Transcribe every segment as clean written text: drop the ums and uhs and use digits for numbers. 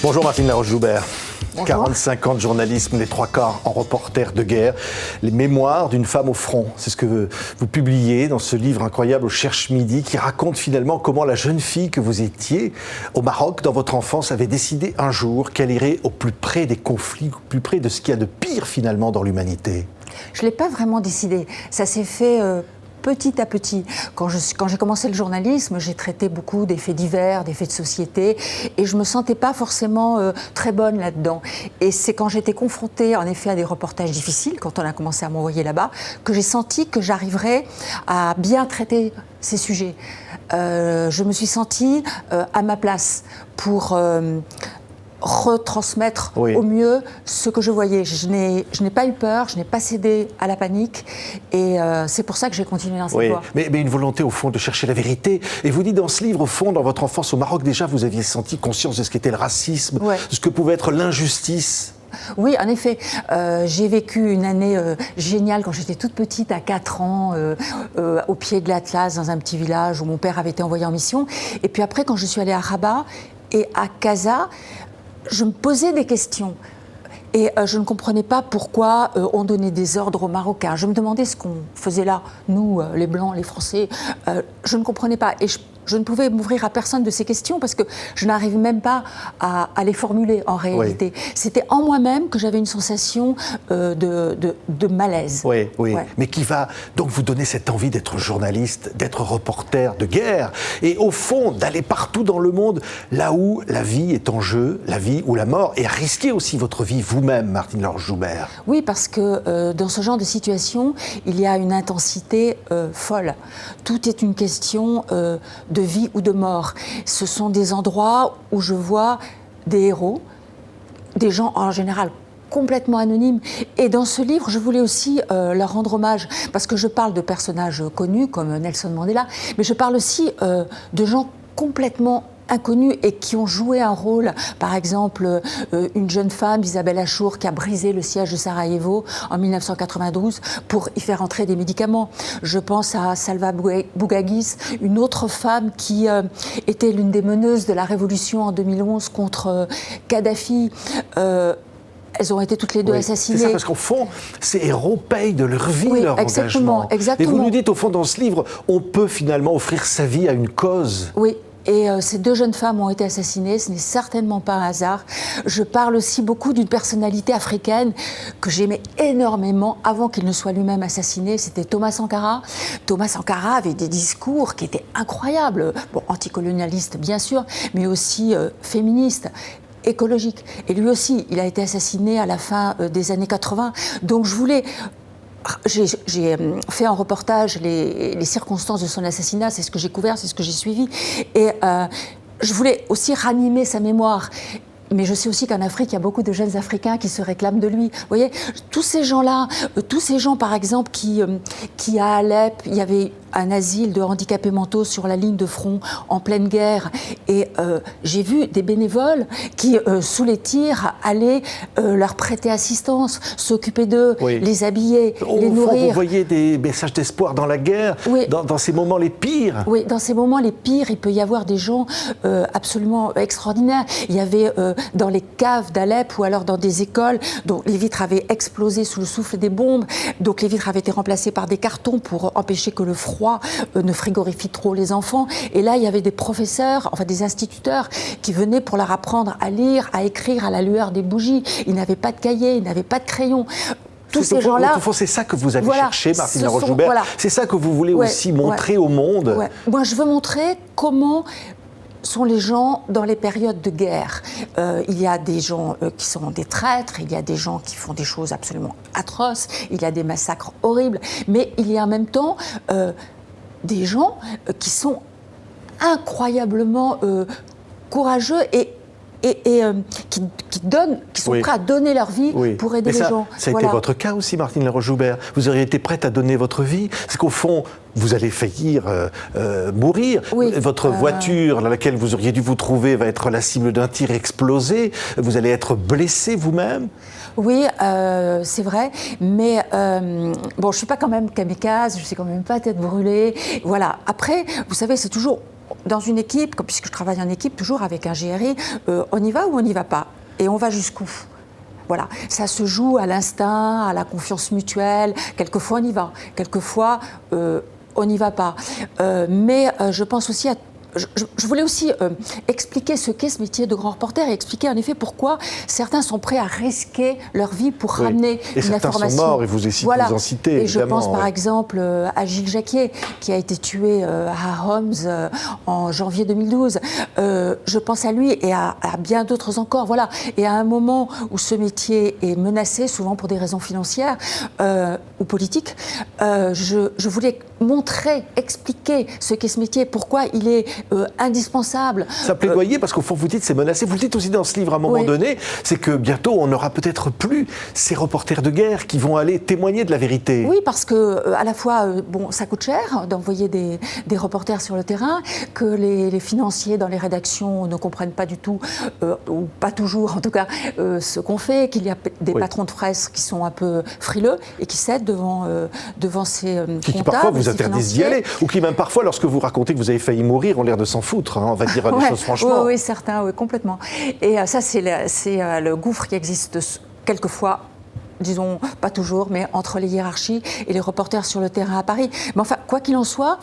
Bonjour Martine Laroche-Joubert. Bonjour. 45 ans de journalisme, les trois quarts en reporter de guerre. Les mémoires d'une femme au front, c'est ce que vous publiez dans ce livre incroyable au Cherche Midi qui raconte finalement comment la jeune fille que vous étiez au Maroc dans votre enfance avait décidé un jour qu'elle irait au plus près des conflits, au plus près de ce qu'il y a de pire finalement dans l'humanité. Je ne l'ai pas vraiment décidé. Ça s'est fait petit à petit. Quand j'ai commencé le journalisme, j'ai traité beaucoup des faits divers, des faits de société, et je ne me sentais pas forcément très bonne là-dedans. Et c'est quand j'étais confrontée, en effet, à des reportages difficiles, quand on a commencé à m'envoyer là-bas, que j'ai senti que j'arriverais à bien traiter ces sujets. Je me suis sentie à ma place pour retransmettre au mieux ce que je voyais. Je n'ai pas eu peur, je n'ai pas cédé à la panique et c'est pour ça que j'ai continué dans cette voie. Mais une volonté au fond de chercher la vérité. Et vous dites dans ce livre, au fond, dans votre enfance au Maroc, déjà vous aviez senti conscience de ce qu'était le racisme, de ce que pouvait être l'injustice. Oui, en effet. J'ai vécu une année géniale quand j'étais toute petite, à 4 ans, au pied de l'Atlas, dans un petit village où mon père avait été envoyé en mission. Et puis après, quand je suis allée à Rabat et à Casa, je me posais des questions et je ne comprenais pas pourquoi on donnait des ordres aux Marocains. Je me demandais ce qu'on faisait là, nous, les Blancs, les Français. Je ne comprenais pas et je ne pouvais m'ouvrir à personne de ces questions parce que je n'arrivais même pas à les formuler en réalité. Oui. C'était en moi-même que j'avais une sensation de malaise. Oui. Mais qui va donc vous donner cette envie d'être journaliste, d'être reporter de guerre et au fond d'aller partout dans le monde là où la vie est en jeu, la vie ou la mort, et à risquer aussi votre vie vous-même, Martine Laroche-Joubert. Oui, parce que dans ce genre de situation, il y a une intensité folle. Tout est une question de vie ou de mort. Ce sont des endroits où je vois des héros, des gens en général complètement anonymes. Et dans ce livre, je voulais aussi leur rendre hommage, parce que je parle de personnages connus comme Nelson Mandela, mais je parle aussi de gens complètement inconnus et qui ont joué un rôle. Par exemple, une jeune femme, Isabelle Achour, qui a brisé le siège de Sarajevo en 1992 pour y faire entrer des médicaments. Je pense à Salva Bougagis, une autre femme qui était l'une des meneuses de la révolution en 2011 contre Kadhafi. Elles ont été toutes les deux assassinées. C'est ça, parce qu'au fond, ces héros payent de leur vie, leur engagement. Exactement. Et vous nous dites, au fond, dans ce livre, on peut finalement offrir sa vie à une cause. Oui. Et ces deux jeunes femmes ont été assassinées, ce n'est certainement pas un hasard. Je parle aussi beaucoup d'une personnalité africaine que j'aimais énormément avant qu'il ne soit lui-même assassiné, c'était Thomas Sankara. Thomas Sankara avait des discours qui étaient incroyables, anticolonialistes bien sûr, mais aussi féministes, écologiques. Et lui aussi, il a été assassiné à la fin des années 80. Donc je voulais... J'ai fait un reportage, les circonstances de son assassinat, c'est ce que j'ai couvert, c'est ce que j'ai suivi. Et je voulais aussi ranimer sa mémoire. Mais je sais aussi qu'en Afrique, il y a beaucoup de jeunes Africains qui se réclament de lui. Vous voyez, tous ces gens-là, tous ces gens, par exemple, qui à Alep, il y avait un asile de handicapés mentaux sur la ligne de front en pleine guerre. Et j'ai vu des bénévoles qui, sous les tirs, allaient leur prêter assistance, s'occuper d'eux, les habiller, les nourrir. Vous voyez des messages d'espoir dans la guerre, dans ces moments les pires. Oui, dans ces moments les pires, il peut y avoir des gens absolument extraordinaires. Il y avait dans les caves d'Alep ou alors dans des écoles, dont les vitres avaient explosé sous le souffle des bombes, donc les vitres avaient été remplacées par des cartons pour empêcher que le froid ne frigorifie trop les enfants. Et là, il y avait des professeurs, enfin des instituteurs, qui venaient pour leur apprendre à lire, à écrire à la lueur des bougies. Ils n'avaient pas de cahier, ils n'avaient pas de crayon. Tous ces gens-là... Au fond, c'est ça que vous allez chercher, Martine Laroche-Joubert. C'est ça que vous voulez aussi montrer au monde. Moi, je veux montrer comment sont les gens dans les périodes de guerre. Il y a des gens qui sont des traîtres, il y a des gens qui font des choses absolument atroces, il y a des massacres horribles, mais il y a en même temps des gens qui sont incroyablement courageux et qui sont prêts à donner leur vie pour aider les gens. Ça a été votre cas aussi, Martine Laroche-Joubert. Vous auriez été prête à donner votre vie. C'est qu'au fond, vous allez faillir mourir. Votre voiture dans laquelle vous auriez dû vous trouver va être la cible d'un tir explosé. Vous allez être blessé vous-même. Oui, c'est vrai, mais je suis pas quand même kamikaze, je suis quand même pas tête brûlée. Voilà. Après, vous savez, c'est toujours dans une équipe, puisque je travaille en équipe, toujours avec un GRI, on y va ou on n'y va pas? Et on va jusqu'où? Voilà, ça se joue à l'instinct, à la confiance mutuelle. Quelquefois on y va, quelquefois on n'y va pas. Mais je pense aussi à... Je voulais aussi expliquer ce qu'est ce métier de grand reporter et expliquer en effet pourquoi certains sont prêts à risquer leur vie pour ramener une information. Et certains sont morts, et vous en citez, et évidemment. je pense par exemple à Gilles Jacquier, qui a été tué à Homs en janvier 2012. Je pense à lui et à bien d'autres encore. Voilà. Et à un moment où ce métier est menacé, souvent pour des raisons financières ou politiques, je voulais montrer, expliquer ce qu'est ce métier, pourquoi il est indispensable. Ça plaidoyer, parce qu'au fond, vous dites c'est menacé. Vous le dites aussi dans ce livre à un moment donné, c'est que bientôt, on n'aura peut-être plus ces reporters de guerre qui vont aller témoigner de la vérité. Oui, parce que à la fois, ça coûte cher d'envoyer des reporters sur le terrain, que les financiers dans les rédactions ne comprennent pas du tout, ou pas toujours en tout cas, ce qu'on fait, qu'il y a des patrons de presse qui sont un peu frileux et qui cèdent devant ces qui parfois vous interdisent d'y aller, ou qui même parfois, lorsque vous racontez que vous avez failli mourir, ont l'air de s'en foutre, on va dire les choses franchement. Oui, certains, oui, complètement. Et ça, c'est le gouffre qui existe quelquefois, disons, pas toujours, mais entre les hiérarchies et les reporters sur le terrain à Paris. Mais enfin, quoi qu'il en soit,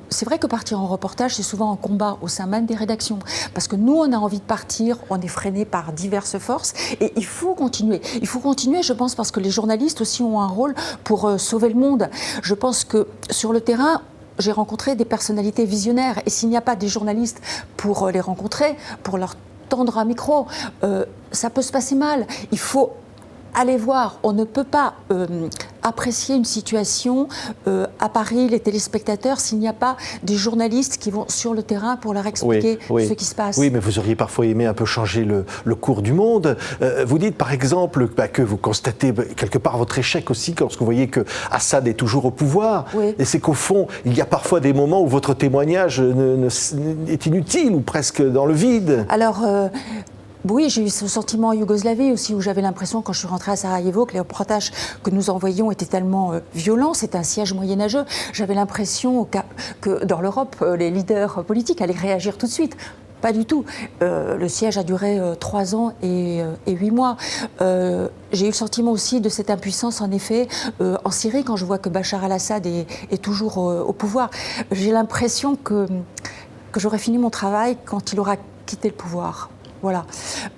c'est vrai que partir en reportage, c'est souvent un combat au sein même des rédactions. Parce que nous, on a envie de partir, on est freiné par diverses forces, et il faut continuer. Il faut continuer, je pense, parce que les journalistes aussi ont un rôle pour sauver le monde. Je pense que sur le terrain, j'ai rencontré des personnalités visionnaires, et s'il n'y a pas des journalistes pour les rencontrer, pour leur tendre un micro, ça peut se passer mal. Il faut aller voir. On ne peut pas apprécier une situation à Paris, les téléspectateurs, s'il n'y a pas des journalistes qui vont sur le terrain pour leur expliquer ce qui se passe. Oui, mais vous auriez parfois aimé un peu changer le cours du monde. Vous dites par exemple que vous constatez quelque part votre échec aussi lorsque vous voyez que Assad est toujours au pouvoir. Oui. Et c'est qu'au fond, il y a parfois des moments où votre témoignage est inutile ou presque dans le vide. Alors... oui, j'ai eu ce sentiment en Yougoslavie aussi, où j'avais l'impression, quand je suis rentrée à Sarajevo, que les reportages que nous envoyions étaient tellement violents, c'était un siège moyenâgeux. J'avais l'impression que dans l'Europe, les leaders politiques allaient réagir tout de suite. Pas du tout. Le siège a duré 3 ans et 8 mois. J'ai eu le sentiment aussi de cette impuissance, en effet, en Syrie, quand je vois que Bachar al-Assad est toujours au pouvoir. J'ai l'impression que j'aurai fini mon travail quand il aura quitté le pouvoir. Voilà.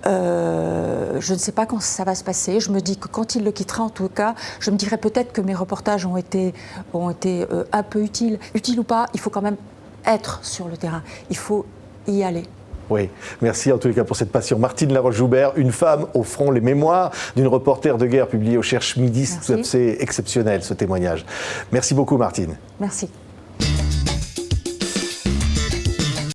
Je ne sais pas quand ça va se passer. Je me dis que quand il le quittera, en tout cas, je me dirais peut-être que mes reportages ont été un peu utiles. Utiles ou pas, il faut quand même être sur le terrain. Il faut y aller. Oui, merci en tous les cas pour cette passion. Martine Laroche-Joubert, Une femme au front, les mémoires d'une reporter de guerre publiée au Cherche Midi. C'est exceptionnel ce témoignage. Merci beaucoup Martine. Merci.